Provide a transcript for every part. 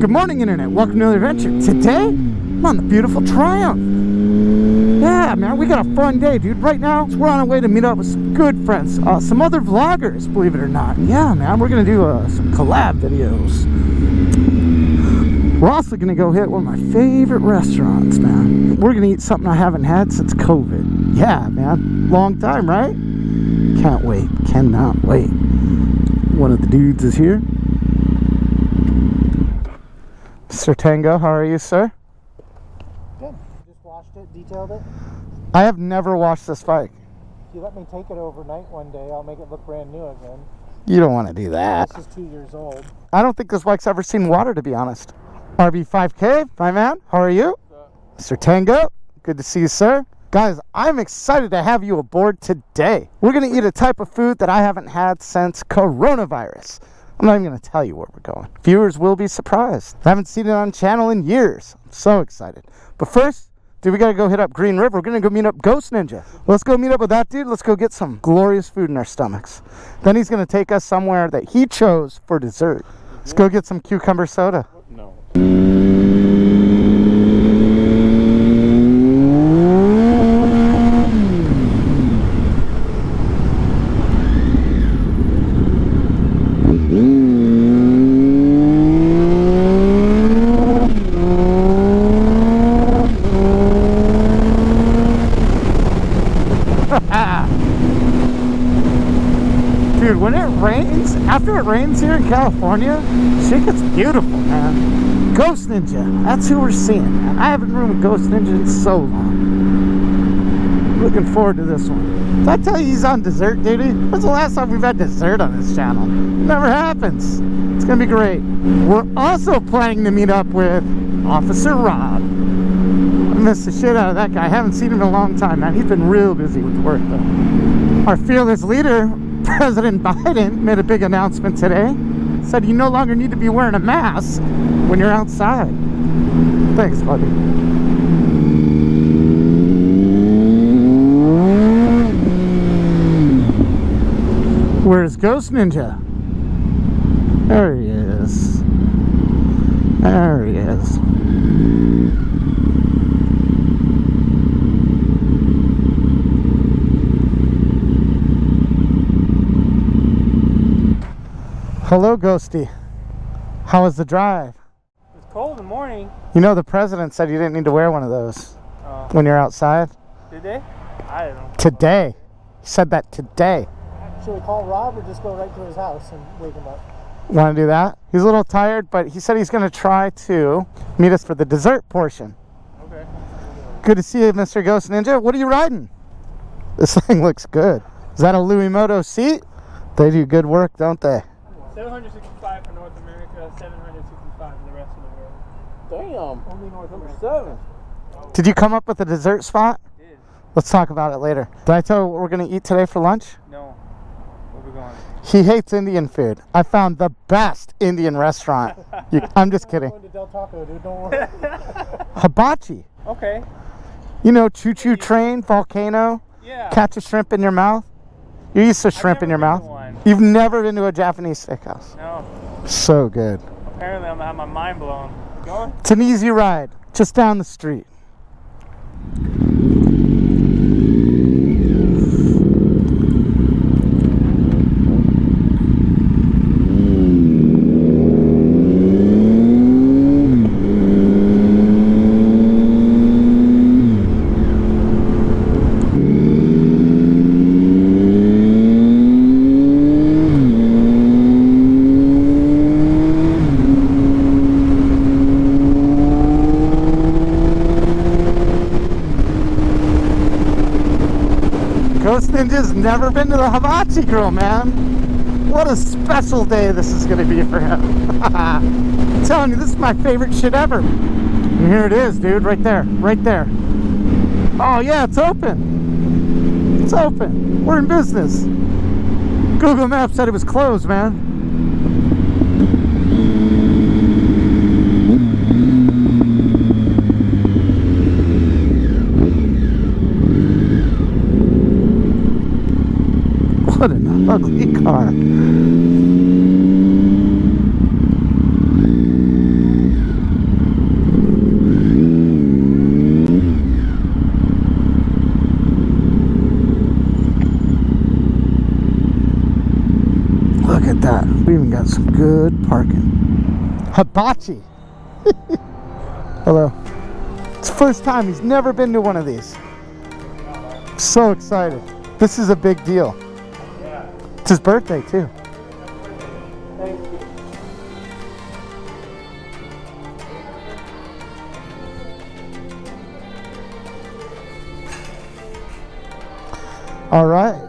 Good morning, Internet. Welcome to another adventure. Today, I'm on the beautiful Triumph. Yeah, man, we got a fun day, dude. Right now, we're on our way to meet up with some good friends. Some other vloggers, believe it or not. Yeah, man, we're going to do some collab videos. We're also going to go hit one of my favorite restaurants, man. We're going to eat something I haven't had since COVID. Yeah, man. Long time, right? Can't wait. Cannot wait. One of the dudes is here. Mr. Tango, how are you, sir? Good. Just washed it, detailed it. I have never washed this bike. If you let me take it overnight one day, I'll make it look brand new again. You don't want to do that. This is 2 years old. I don't think this bike's ever seen water, to be honest. RB5K, my man, how are you? Mr. Tango, good to see you, sir. Guys, I'm excited to have you aboard today. We're going to eat a type of food that I haven't had since coronavirus. I'm not even going to tell you where we're going. Viewers will be surprised. I haven't seen it on channel in years. I'm so excited. But first, dude, we got to go hit up Green River. We're going to go meet up Ghost Ninja. Let's go meet up with that dude. Let's go get some glorious food in our stomachs. Then he's going to take us somewhere that he chose for dessert. Let's go get some cucumber soda. No. Dude, when it rains, after it rains here in California, shit gets beautiful, man. Ghost Ninja, that's who we're seeing, man. I haven't run with Ghost Ninja in so long. Looking forward to this one. Did I tell you he's on dessert duty? When's the last time we've had dessert on this channel? Never happens. It's gonna be great. We're also planning to meet up with Officer Rob. I missed the shit out of that guy. I haven't seen him in a long time, man. He's been real busy with work, though. Our fearless leader, President Biden, made a big announcement today. Said you no longer need to be wearing a mask when you're outside. Thanks, buddy. Where's Ghost Ninja? There he is. There he is. Hello, Ghosty. How was the drive? It's cold in the morning. You know, the president said you didn't need to wear one of those when you're outside. Did they? I don't know. Today. He said that today. Should we call Rob or just go right to his house and wake him up? Want to do that? He's a little tired, but he said he's going to try to meet us for the dessert portion. Okay. Good to see you, Mr. Ghost Ninja. What are you riding? This thing looks good. Is that a LUIMOTO seat? They do good work, don't they? 765 for North America, 765 for the rest of the world. Damn. Only North Number America. 7. Did you come up with a dessert spot? I did. Let's talk about it later. Did I tell you what we're going to eat today for lunch? No. Where we going? He hates Indian food. I found the best Indian restaurant. I'm just kidding. I'm going to Del Taco, dude. Don't worry. Hibachi. Okay. You know, choo-choo train, volcano, Yeah. catch a shrimp in your mouth. You're used to shrimp in your mouth. You've never been to a Japanese steakhouse. No. So good. Apparently I'm going to have my mind blown. Going? It's an easy ride, just down the street. Ghost Ninja's never been to the Hibachi Grill, man. What a special day this is going to be for him. I'm telling you, this is my favorite shit ever. And here it is, dude, right there, right there. Oh yeah, it's open. It's open. We're in business. Google Maps said it was closed, man. What an ugly car. We even got some good parking. Hibachi. Hello. It's the first time. He's never been to one of these. So excited. This is a big deal. Yeah. It's his birthday too. Thank you. All right.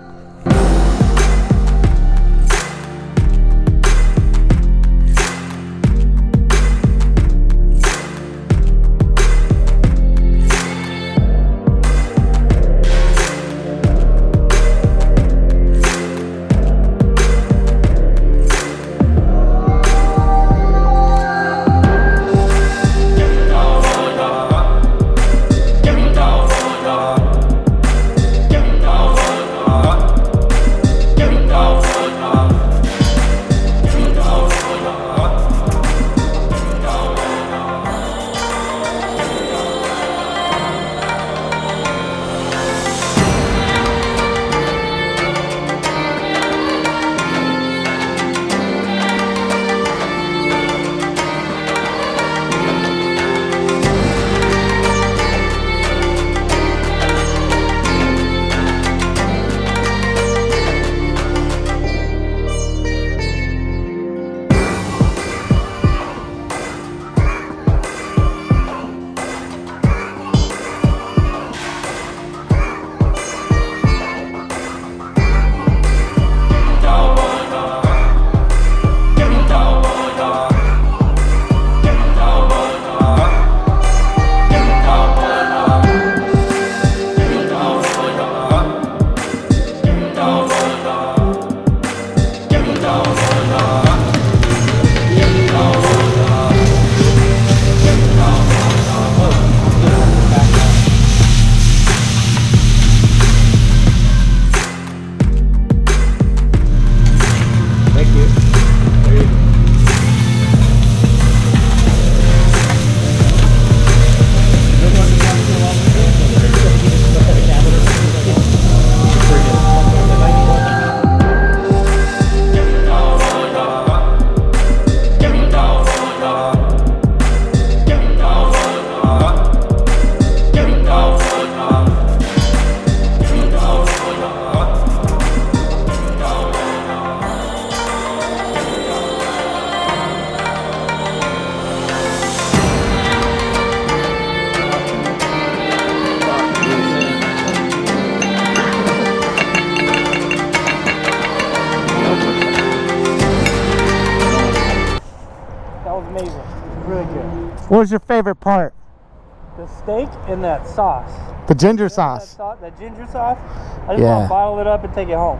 What was your favorite part? The steak and that sauce. The ginger sauce. That ginger sauce. I just want to bottle it up and take it home.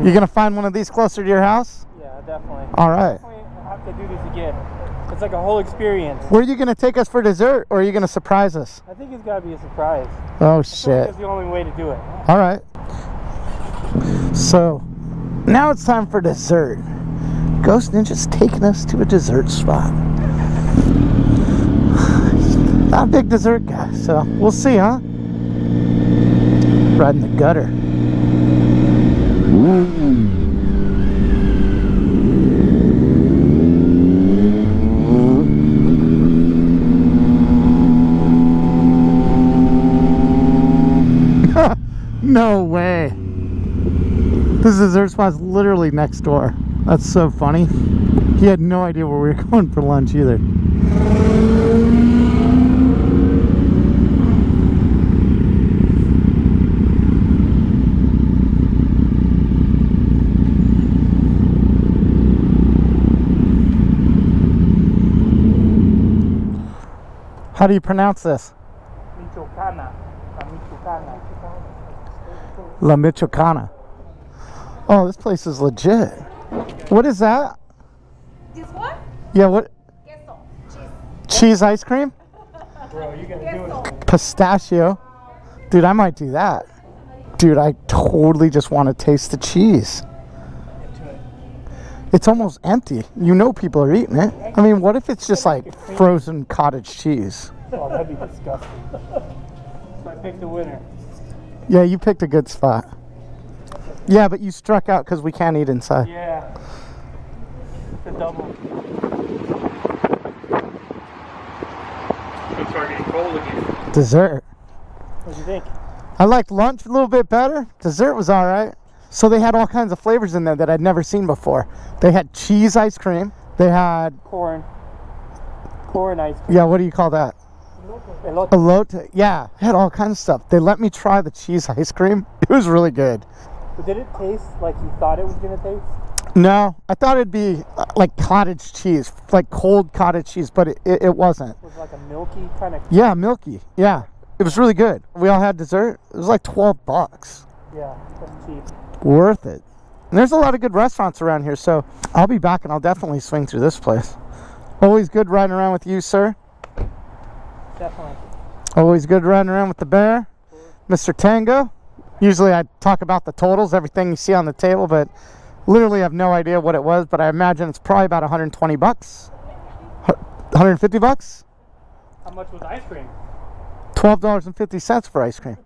You're going to find one of these closer to your house? Yeah, definitely. All right. Definitely have to do this again. It's like a whole experience. Where are you going to take us for dessert, or are you going to surprise us? I think it's got to be a surprise. Oh, I feel shit. like that's the only way to do it. All right. So, now it's time for dessert. Ghost Ninja's taking us to a dessert spot. Not a big dessert guy, so we'll see, huh? Right in the gutter. No way. This dessert spot's literally next door. That's so funny. He had no idea where we were going for lunch either. How do you pronounce this? Michoacana. Michoacana. La Michoacana. Oh, this place is legit. What is that? This one? Yeah, what? Queso. Cheese ice cream? Bro, you gotta do it. Pistachio. Dude, I might do that. Dude, I totally just want to taste the cheese. It's almost empty. You know people are eating it. I mean, what if it's just like frozen cottage cheese? Oh, that'd be disgusting. So I picked the winner. Yeah, you picked a good spot. Yeah, but you struck out because we can't eat inside. Yeah. the double. It's starting getting cold again. Dessert. What do you think? I liked lunch a little bit better. Dessert was all right. So they had all kinds of flavors in there that I'd never seen before. They had cheese ice cream. They had corn ice cream. Yeah, what do you call that? Elote. Elote. Yeah, it had all kinds of stuff. They let me try the cheese ice cream. It was really good. But did it taste like you thought it was gonna taste? No, I thought it'd be like cottage cheese, like cold cottage cheese, but it wasn't. It was like a milky kind of. Yeah, milky. Yeah, it was really good. We all had dessert. It was like $12. Yeah, that's cheap. Worth it. And there's a lot of good restaurants around here, so I'll be back and I'll definitely swing through this place. Always good riding around with you, sir. Definitely. Always good riding around with the bear, Mr. Tango. Usually I talk about the totals, everything you see on the table, but literally have no idea what it was, but I imagine it's probably about 120 bucks. 150 bucks? How much was ice cream? $12.50 for ice cream.